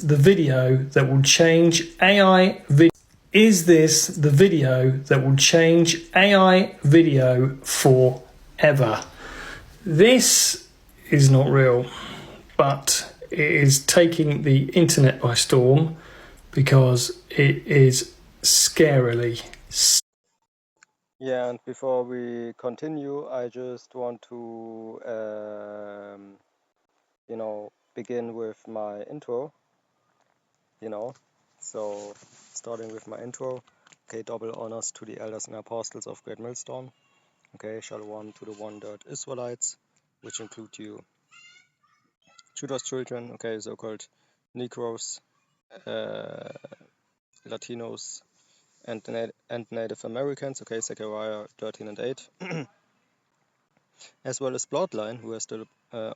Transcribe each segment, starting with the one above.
the video that will change AI video? Is this the video that will change AI video forever? This is not real, but it is taking the internet by storm because it is scarily. Yeah, and before we continue, I just want to, begin with my intro, So, starting with my intro, okay, double honors to the elders and apostles of Great Millstone, okay, shalom to the wandered Israelites, which include you, Judah's children, okay, so-called Negroes, Latinos, and Native Americans, okay, Zechariah 13 and 8. As well as Bloodline, who are still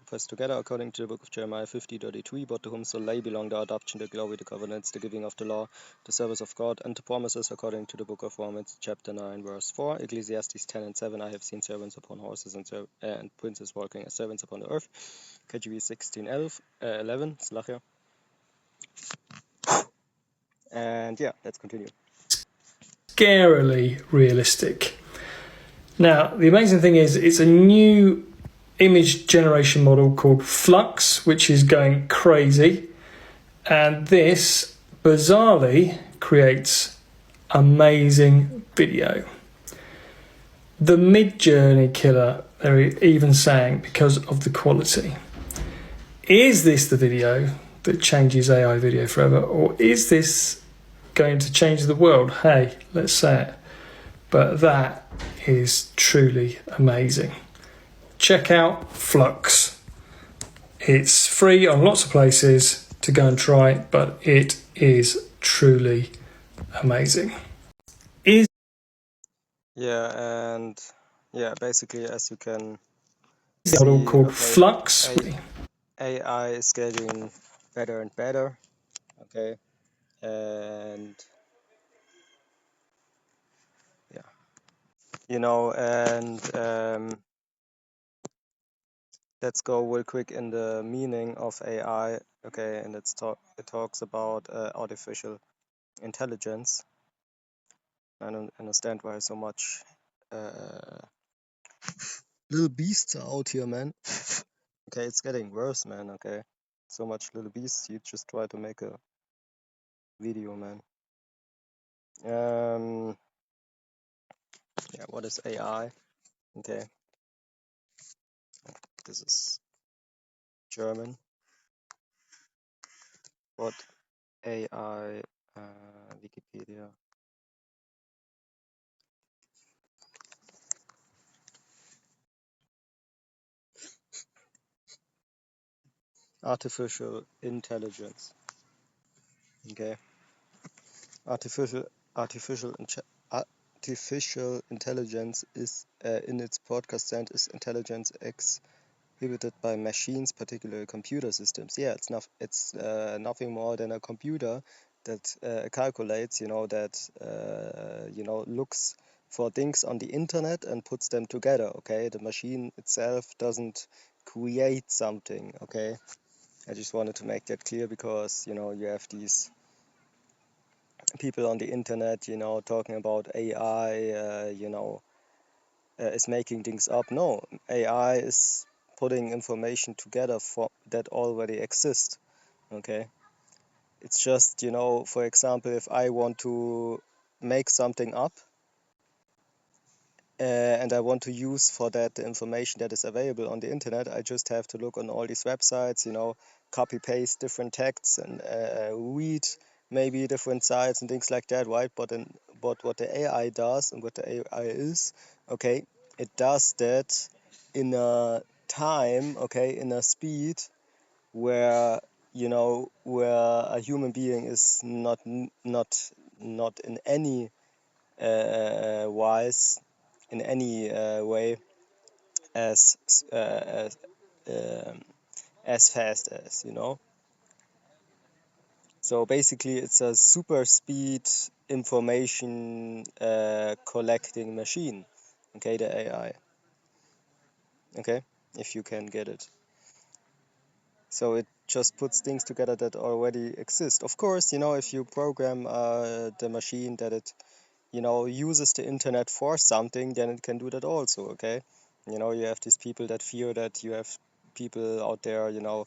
pressed together according to the book of Jeremiah 50:33, but to whom solely belong the adoption, the glory, the covenants, the giving of the law, the service of God, and the promises according to the book of Romans chapter 9 verse 4, Ecclesiastes 10 and 7, I have seen servants upon horses and princes walking as servants upon the earth, KJV 16:11, Slachia. And yeah, let's continue. Scarily realistic. Now, the amazing thing is it's a new image generation model called Flux, which is going crazy. And this, bizarrely, creates amazing video. The Midjourney killer, they're even saying, because of the quality. Is this the video that changes AI video forever? Or is this going to change the world? Hey, let's say it. But that is truly amazing. Check out Flux. It's free on lots of places to go and try, but it is truly amazing. Basically, as you can see, a model called Flux. AI is getting better and better, okay, and let's go real quick in the meaning of AI, okay, and it talks about artificial intelligence. I don't understand why so much little beasts are out here, man. Okay, it's getting worse, man, okay. So much little beasts, you just try to make a video, man. What is AI? Okay. This is German. What AI, Wikipedia. Artificial intelligence. Okay. Artificial intelligence is, in its broadcast sense, is intelligence exhibited by machines, particularly computer systems. Yeah, it's nothing more than a computer that calculates, looks for things on the internet and puts them together. Okay, the machine itself doesn't create something. Okay, I just wanted to make that clear because you have these people on the internet, talking about AI, is making things up. No, AI is putting information together that already exists. Okay, it's just, for example, if I want to make something up and I want to use for that the information that is available on the internet, I just have to look on all these websites, copy paste different texts and read maybe different sites and things like that, right? But what the AI does and what the AI is, okay, it does that in a time, okay, in a speed where where a human being is not in any wise, in any way as fast as, So basically, it's a super speed information collecting machine. Okay, the AI. Okay, if you can get it. So it just puts things together that already exist. Of course, you know, if you program the machine that it, you know, uses the internet for something, then it can do that also, okay? You know, you have these people that fear that you have people out there, you know,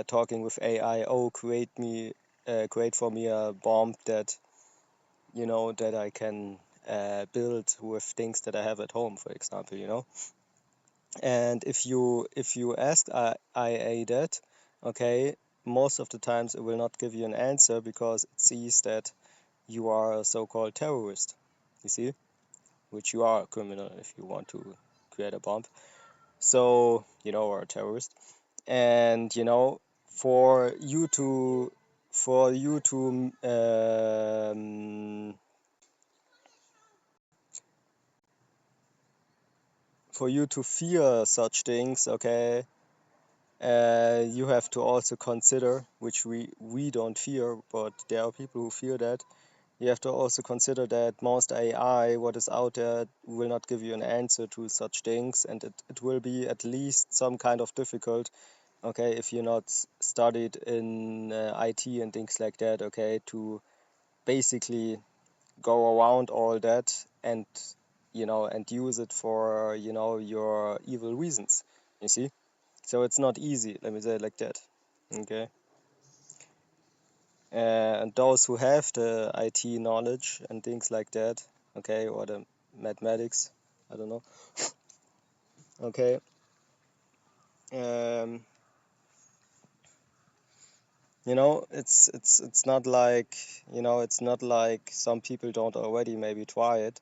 talking with AI, oh, create for me a bomb that, you know, that I can build with things that I have at home, for example, you know. And if you ask IA that, okay, most of the times it will not give you an answer because it sees that you are a so-called terrorist, you see, which you are a criminal if you want to create a bomb. So, you know, or a terrorist. And, you know, for you to for you to for you to fear such things, okay, you have to also consider, which we don't fear, but there are people who fear that. You have to also consider that most AI, what is out there, will not give you an answer to such things, and it will be at least some kind of difficult, okay, if you're not studied in IT and things like that, okay, to basically go around all that and, you know, and use it for, you know, your evil reasons, you see. So it's not easy, let me say it like that, okay. And those who have the IT knowledge and things like that, okay, or the mathematics, I don't know, okay, you know, it's not like, you know, it's not like some people don't already maybe try it,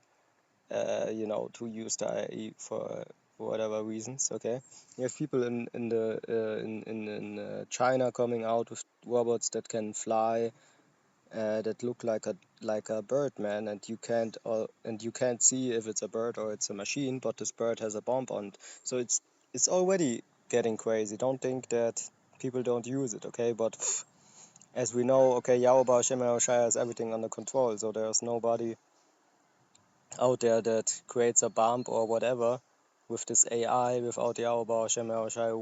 you know, to use the AI for whatever reasons, okay. You have people in China coming out with robots that can fly, that look like a bird, man, and you can't see if it's a bird or it's a machine, but this bird has a bomb on it. So it's already getting crazy. Don't think that people don't use it, okay? But as we know, okay, Yaoba Shemao Shai has everything under control, so there's nobody out there that creates a bomb or whatever with this AI without Yaoba Shemao Shai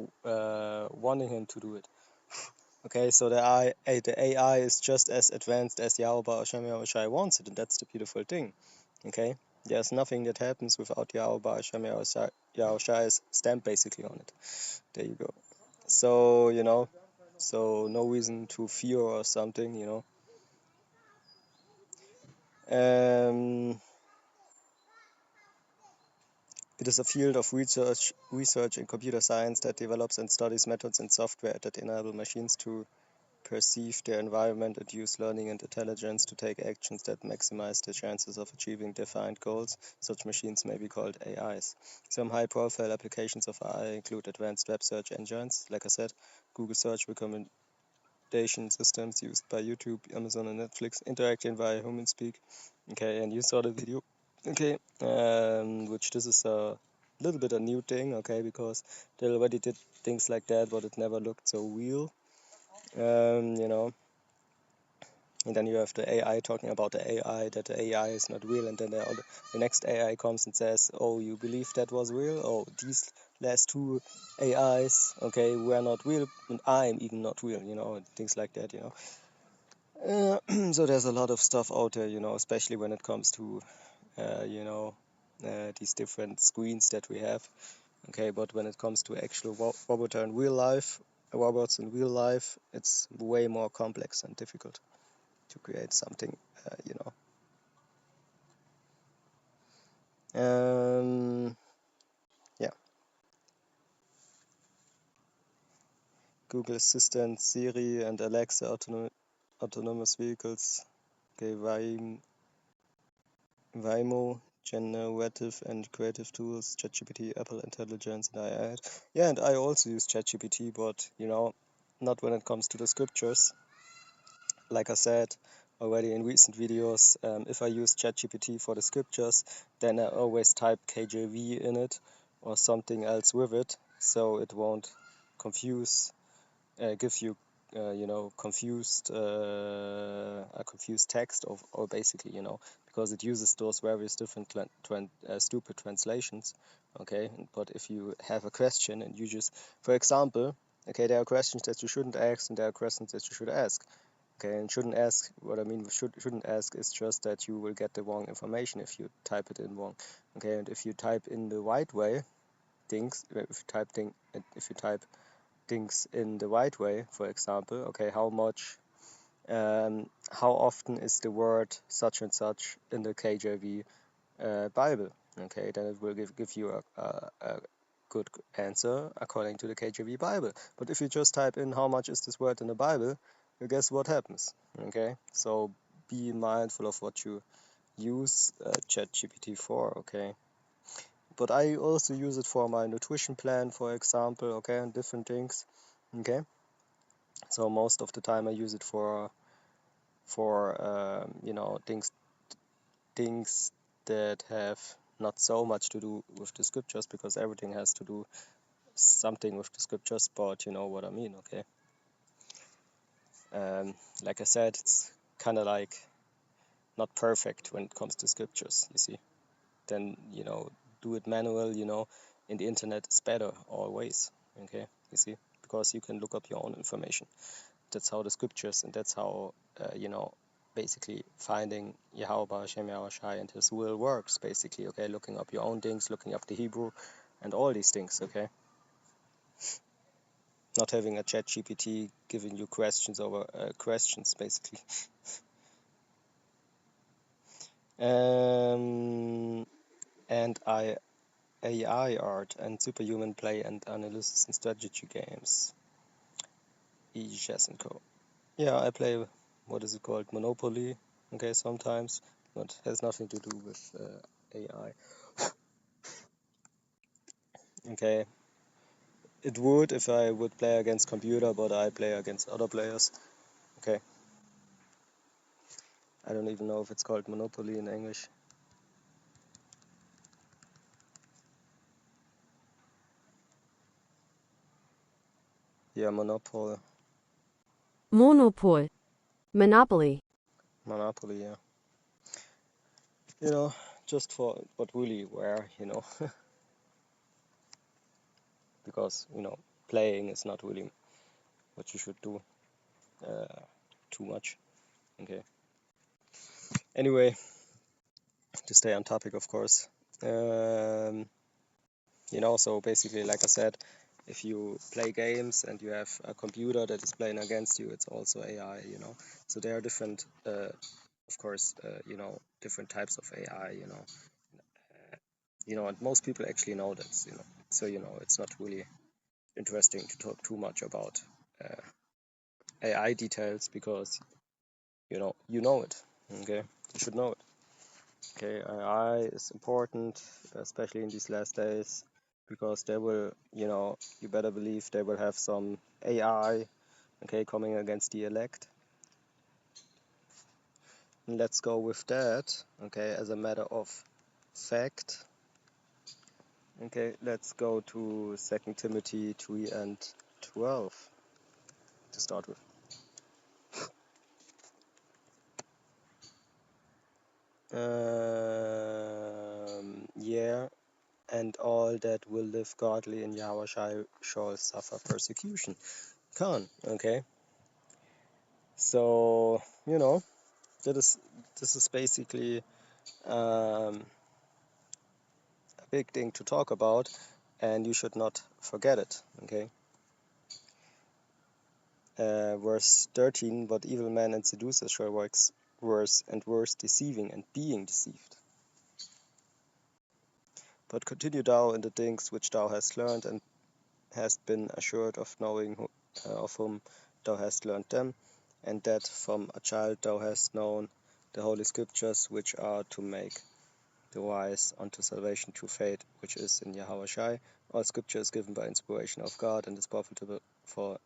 wanting him to do it. Okay, so the AI is just as advanced as Yaoba or Shamia Shai wants it, and that's the beautiful thing. Okay, there's nothing that happens without Yaoba or Shamia Yao Shai's stamp basically on it. There you go. So, you know, so no reason to fear or something, you know. It is a field of research in computer science that develops and studies methods and software that enable machines to perceive their environment and use learning and intelligence to take actions that maximize the chances of achieving defined goals. Such machines may be called AIs. Some high-profile applications of AI include advanced web search engines, like I said, Google search recommendation systems used by YouTube, Amazon, and Netflix, interacting via human speak. Okay, and you saw the video. Okay, which this is a little bit a new thing, okay, because they already did things like that, but it never looked so real. You know, and then you have the AI talking about the AI, that the AI is not real, and then the next AI comes and says, oh, you believe that was real? Oh, these last two AIs, okay, were not real, and I'm even not real, you know, and things like that, you know. So there's a lot of stuff out there, you know, especially when it comes to, you know, these different screens that we have. Okay, but when it comes to actual robots in real life, it's way more complex and difficult to create something, you know. Yeah, Google Assistant, Siri, and Alexa autonomous vehicles. Okay, Waymo, generative and creative tools, ChatGPT, Apple Intelligence, and AI. Yeah, and I also use ChatGPT, but you know, not when it comes to the scriptures. Like I said already in recent videos, if I use ChatGPT for the scriptures, then I always type KJV in it or something else with it, so it won't give you, you know, a confused text or basically, you know, because it uses those various different stupid translations. Okay, but if you have a question and you just, for example, Okay, there are questions that you shouldn't ask, and there are questions that you should ask. Okay, and shouldn't ask, what I mean with shouldn't ask is just that you will get the wrong information if you type it in wrong. Okay, and if you type in the right way, if you type things in the right way, for example, okay, how often is the word such and such in the KJV Bible? Okay, then it will give you a good answer according to the KJV Bible. But if you just type in how much is this word in the Bible, you guess what happens. Okay, so be mindful of what you use ChatGPT for. Okay, but I also use it for my nutrition plan, for example. Okay, and different things. Okay, so most of the time I use it for things that have not so much to do with the scriptures, because everything has to do something with the scriptures, but you know what I mean. Okay, like I said, it's kind of like not perfect when it comes to scriptures, you see. Then do it manual. In the internet is better always. Okay, you see, because you can look up your own information. That's how the scriptures, and that's how basically finding Yahweh Hashem Yahushai and his will works, basically. Okay, looking up your own things, looking up the Hebrew and all these things. Okay, not having a chat GPT giving you questions over questions, basically. And AI art and superhuman play and analysis and strategy games. Chess and Co. Yeah, I play, what is it called, Monopoly, okay, sometimes, but has nothing to do with AI. Okay, it would if I would play against computer, but I play against other players. Okay, I don't even know if it's called Monopoly in English. Yeah, Monopoly, Monopol. Monopoly. Monopoly, yeah. Just for, but really where, because, playing is not really what you should do too much. Okay. Anyway, to stay on topic, of course. So basically, like I said, if you play games and you have a computer that is playing against you, it's also AI. So there are different, of course, different types of AI. And most people actually know that. So it's not really interesting to talk too much about AI details, because you know it. Okay, you should know it. Okay, AI is important, especially in these last days, because they will, you better believe they will have some AI, okay, coming against the elect. And let's go with that, okay, as a matter of fact. Okay, let's go to 2 Timothy 3 and 12 to start with. Yeah, and all that will live godly in Yahweh shall suffer persecution. Okay. So this is basically a big thing to talk about, and you should not forget it. Okay. Verse 13: But evil men and seducers shall wax worse and worse, deceiving and being deceived. But continue thou in the things which thou hast learned and hast been assured of, knowing of whom thou hast learned them, and that from a child thou hast known the holy scriptures, which are to make the wise unto salvation through faith, which is in Yahweh Shai. All scripture is given by inspiration of God, and is profitable for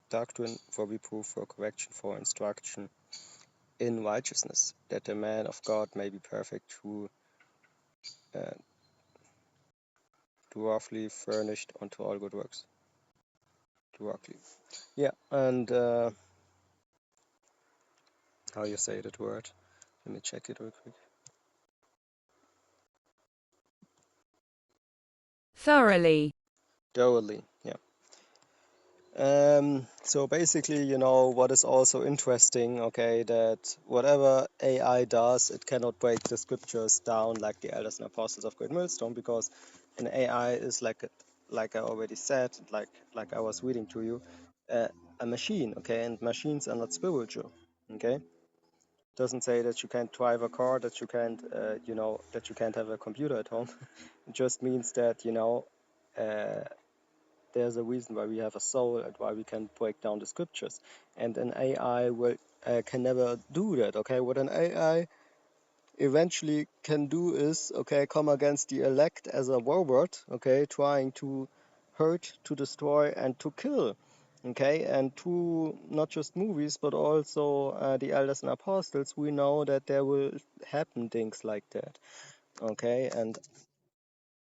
doctrine, for reproof, for correction, for instruction in righteousness, that the man of God may be perfect, who roughly furnished unto all good works. Yeah, and how you say that word? Let me check it real quick. Thoroughly. Thoroughly, yeah. So basically, you know, what is also interesting, okay, that whatever AI does, it cannot break the scriptures down like the elders and apostles of Great Millstone, because an AI is like I already said, like I was reading to you, a machine, okay, and machines are not spiritual, okay. Doesn't say that you can't drive a car, that you can't, you know, that you can't have a computer at home. It just means that, you know, there's a reason why we have a soul and why we can break down the scriptures. And an AI can never do that, okay? What an AI eventually can do is, okay, come against the elect as a robot, okay, trying to hurt, to destroy, and to kill, okay? And through not just movies, but also the elders and apostles, we know that there will happen things like that, okay? And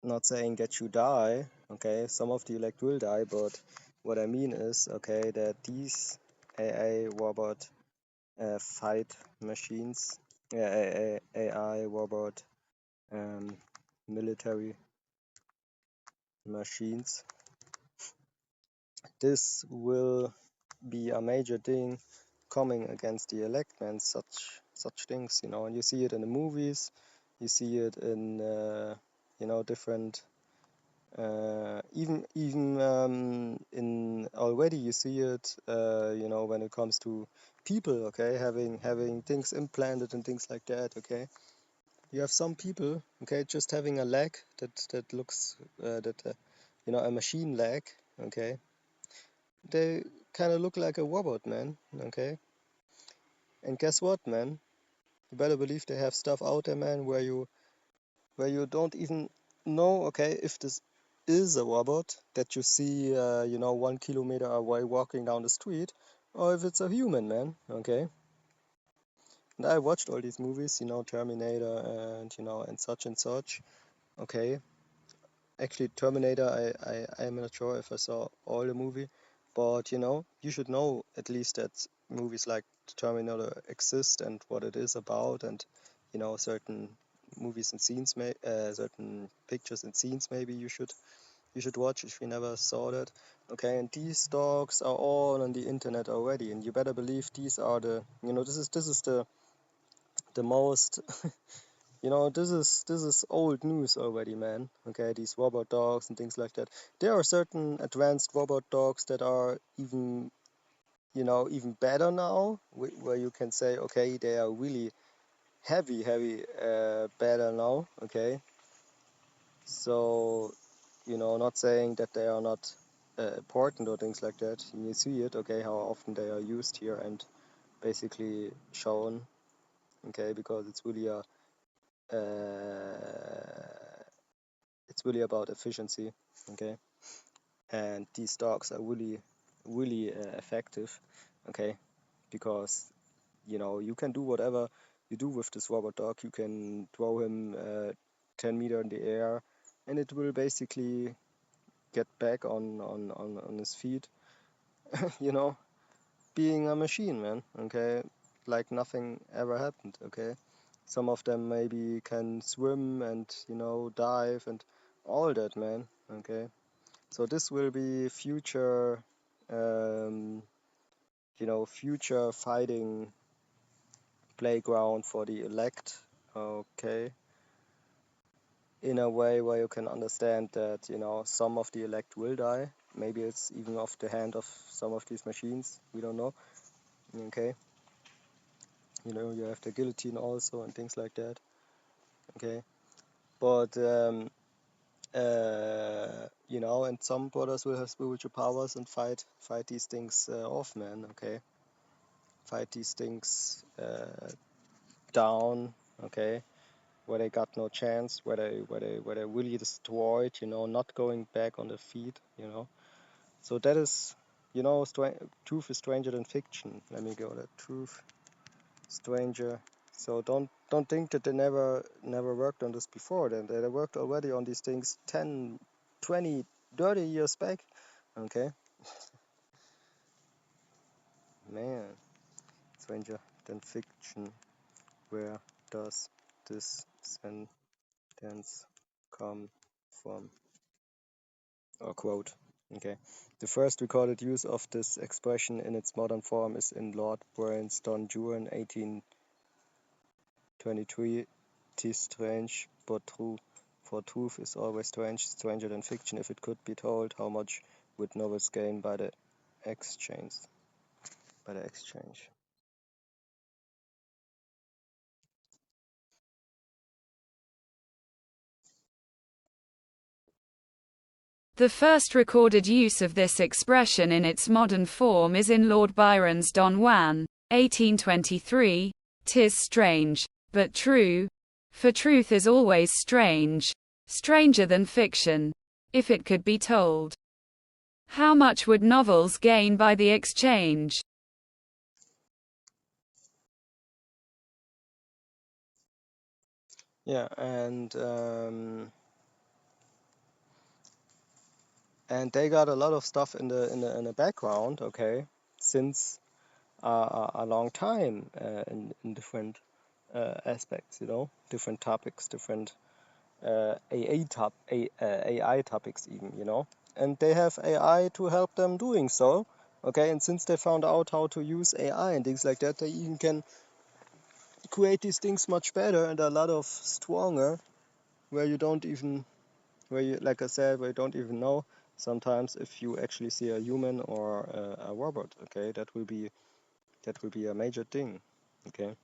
not saying that you die, okay, some of the elect will die, but what I mean is, okay, that these AI robot fight machines, AI robot military machines, this will be a major thing coming against the elect, man. Such things, you know, and you see it in the movies, you see it in you know, different even in already you see it, you know, when it comes to people, okay, having things implanted and things like that, okay. You have some people, okay, just having a leg that looks that you know, a machine leg, okay. They kind of look like a robot, man, okay. And guess what, man? You better believe they have stuff out there, man, where you don't even know, okay, if this is a robot that you see, you know, 1 kilometer away walking down the street, or if it's a human, man, okay. And I watched all these movies, you know, Terminator and, you know, and such, okay. Actually, Terminator, I'm not sure if I saw all the movie, but, you know, you should know at least that movies like Terminator exist and what it is about, and, you know, certain movies and scenes, certain pictures and scenes maybe you should watch if you never saw that. Okay, and these dogs are all on the internet already, and you better believe these are the, you know, this is the most you know, this is old news already, man. Okay, these robot dogs and things like that. There are certain advanced robot dogs that are even, you know, even better now, where you can say, okay, they are really heavy better now, okay. So, you know, not saying that they are not important or things like that. You see it, okay, how often they are used here and basically shown, okay, because it's really about efficiency, okay, and these dogs are really effective, okay, because, you know, you can do whatever you do with this robot dog. You can throw him 10 meters in the air, and it will basically get back on his feet, you know, being a machine, man, okay, like nothing ever happened, okay. Some of them maybe can swim and, you know, dive and all that, man, okay. So this will be future, you know, future fighting playground for the elect, okay, in a way where you can understand that, you know, some of the elect will die. Maybe it's even off the hand of some of these machines. We don't know. Okay. You know, you have the guillotine also and things like that. Okay. But, you know, and some brothers will have spiritual powers and fight these things off, man. Okay. Fight these things down. Okay. Where they got no chance, where they really destroyed, you know, not going back on their feet, you know. So that is, you know, truth is stranger than fiction. Let me go there. Truth, stranger. So don't think that they never worked on this before. Then they worked already on these things 10, 20, 30 years back. Okay, man, stranger than fiction. Where does this sentence come from? Or quote. Okay, the first recorded use of this expression in its modern form is in Lord Byron's Don Juan, 1823. "'Tis strange, but true, for truth is always strange, stranger than fiction. If it could be told, how much would novels gain by the exchange?" The first recorded use of this expression in its modern form is in Lord Byron's Don Juan, 1823. "'Tis strange, but true, for truth is always strange, stranger than fiction. If it could be told, how much would novels gain by the exchange?" Yeah, and they got a lot of stuff in the background, okay, since a long time, in different aspects, different topics, different AI topics even, and they have AI to help them doing so, okay, and since they found out how to use AI and things like that, they even can create these things much better and a lot of stronger, where you, like I said, where you don't even know sometimes if you actually see a human or a robot, okay, that will be a major thing, okay.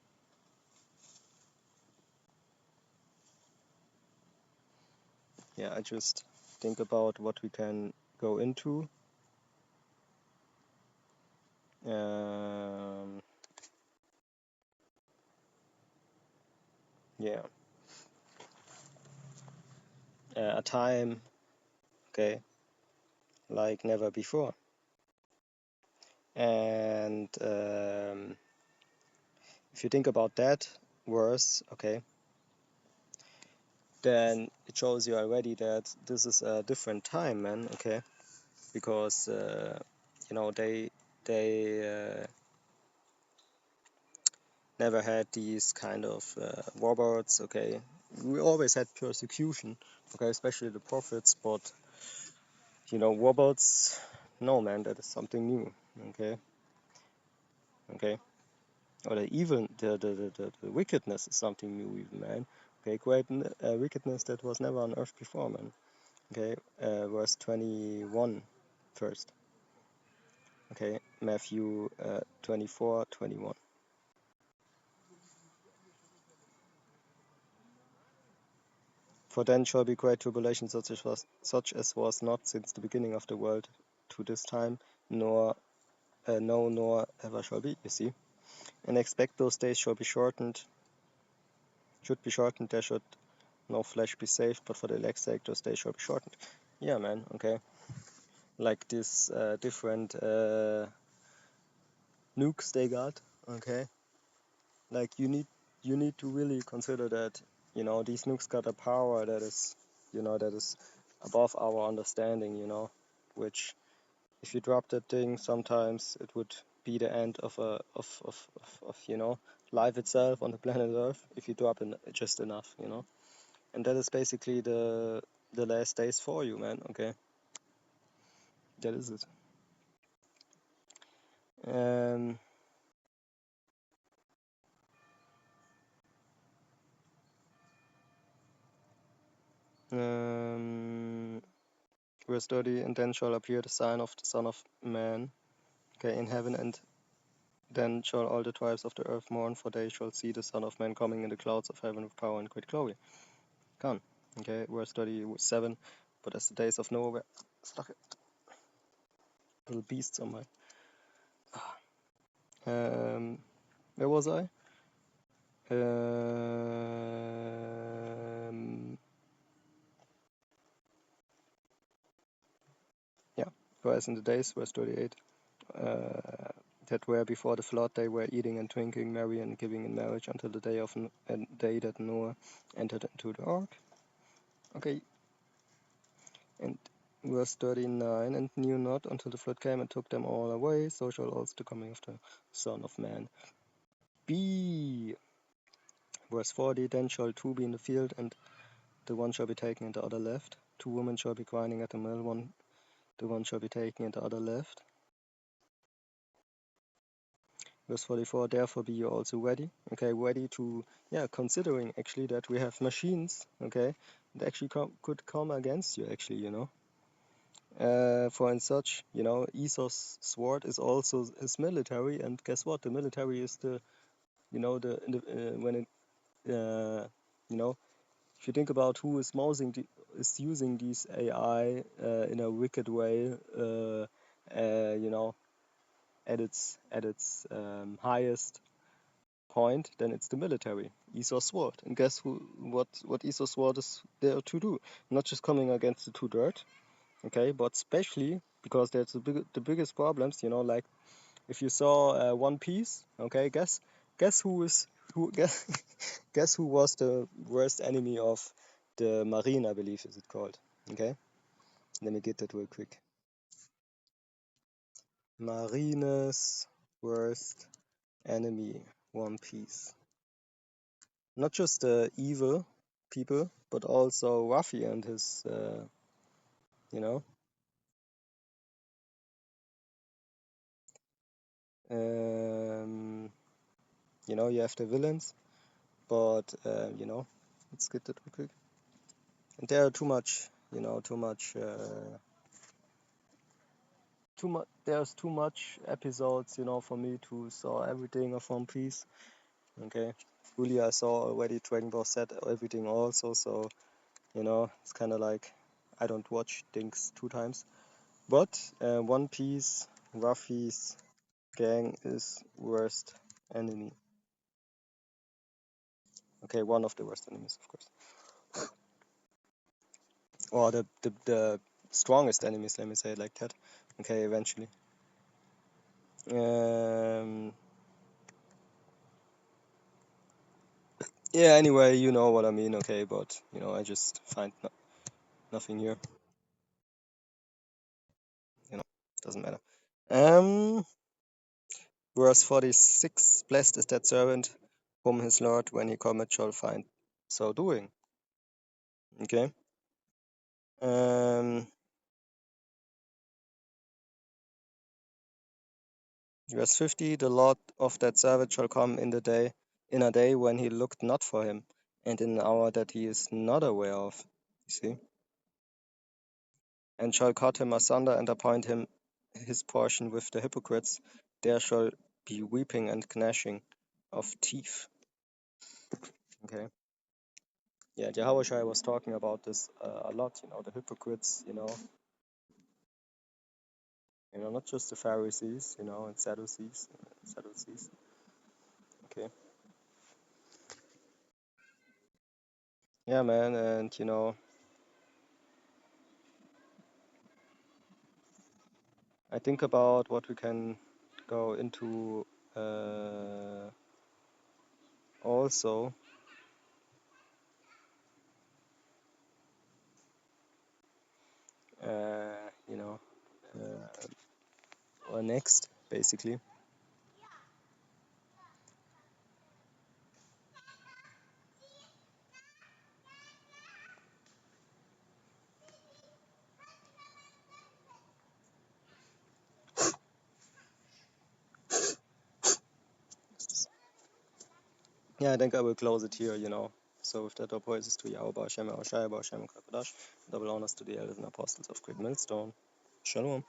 Yeah, I just think about what we can go into. Yeah, a time, okay, like never before. And if you think about that verse, okay, then it shows you already that this is a different time, man, okay, because they never had these kind of robots, okay. We always had persecution, okay, especially the prophets, but robots, no, man, that is something new, okay. Or the wickedness is something new even, man, okay. Great wickedness that was never on earth before, man, okay. Verse 21 first, okay, Matthew 24:21. "For then shall be great tribulation, such as was not since the beginning of the world to this time, nor nor ever shall be." You see, and expect those days should be shortened. There should no flesh be saved, but for the elect's sake those days shall be shortened. Yeah, man. Okay, like this different nukes they got. Okay, like you need to really consider that these nukes got a power that is above our understanding. Which, if you drop that thing, sometimes it would be the end of life itself on the planet Earth if you drop it just enough, and that is basically the last days for you, man. Okay, that is it. Verse 30, "And then shall appear the sign of the Son of Man, okay, in heaven, and then shall all the tribes of the earth mourn, for they shall see the Son of Man coming in the clouds of heaven with power and great glory." Gone. Okay, verse 37, "But as the days of Noah were..." Stuck it. Little beasts on my... Where was I? Yeah, for as in the days, verse 38, that were before the flood, they were eating and drinking, merry and giving in marriage until the day that Noah entered into the ark. Okay, and verse 39, "And knew not until the flood came and took them all away, so shall also the coming of the Son of Man be." Verse 40, "Then shall two be in the field, and the one shall be taken and the other left. Two women shall be grinding at the mill, one The one shall be taken and the other left. Verse 44, therefore be you also ready. Okay, ready to, considering actually that we have machines, okay, that actually could come against you actually, you know. For in such, you know, Esau's sword is also his military, and guess what? The military is the, you know, when it, you know, if you think about who is using these AI in a wicked way, you know, at its highest point, then it's the military, Esau's sword. And guess what Esau's sword is there to do? Not just coming against the two dirt, okay, but especially because there's the biggest problems, you know, like if you saw One Piece, okay, guess guess who was the worst enemy of the Marine, I believe is it called, okay? Let me get that real quick. Marine's worst enemy, One Piece. Not just the evil people, but also Ruffy and his, you know, you know, you have the villains, but you know, let's get that real quick. And there are too much, you know, there's too much episodes, you know, for me to saw everything of One Piece. Okay, really, I saw already Dragon Ball Z, everything also, so you know, it's kind of like I don't watch things 2 times. But One Piece, Ruffy's gang is worst enemy. Okay, one of the worst enemies, of course, or the strongest enemies. Let me say it like that. Okay, eventually. Yeah, anyway, you know what I mean, okay, but, you know, I just find nothing here. You know, doesn't matter. Verse 46, blessed is that servant whom his Lord, when he cometh, shall find so doing. Okay. Verse 50, the Lord of that servant shall come in a day when he looked not for him, and in an hour that he is not aware of. You see? And shall cut him asunder and appoint him his portion with the hypocrites. There shall be weeping and gnashing of teeth. Okay. Yeah, Yahushua was talking about this a lot, you know, the hypocrites, you know, not just the Pharisees, you know, and Sadducees. Okay. Yeah, man, and you know, I think about what we can go into also. You know, or next, basically. Yeah, I think I will close it here, you know. So with that, all praises to Yahweh, Hashem, Shai, Hashem, Kakadash, double honors to the elders and apostles of Great Millstone. Shalom.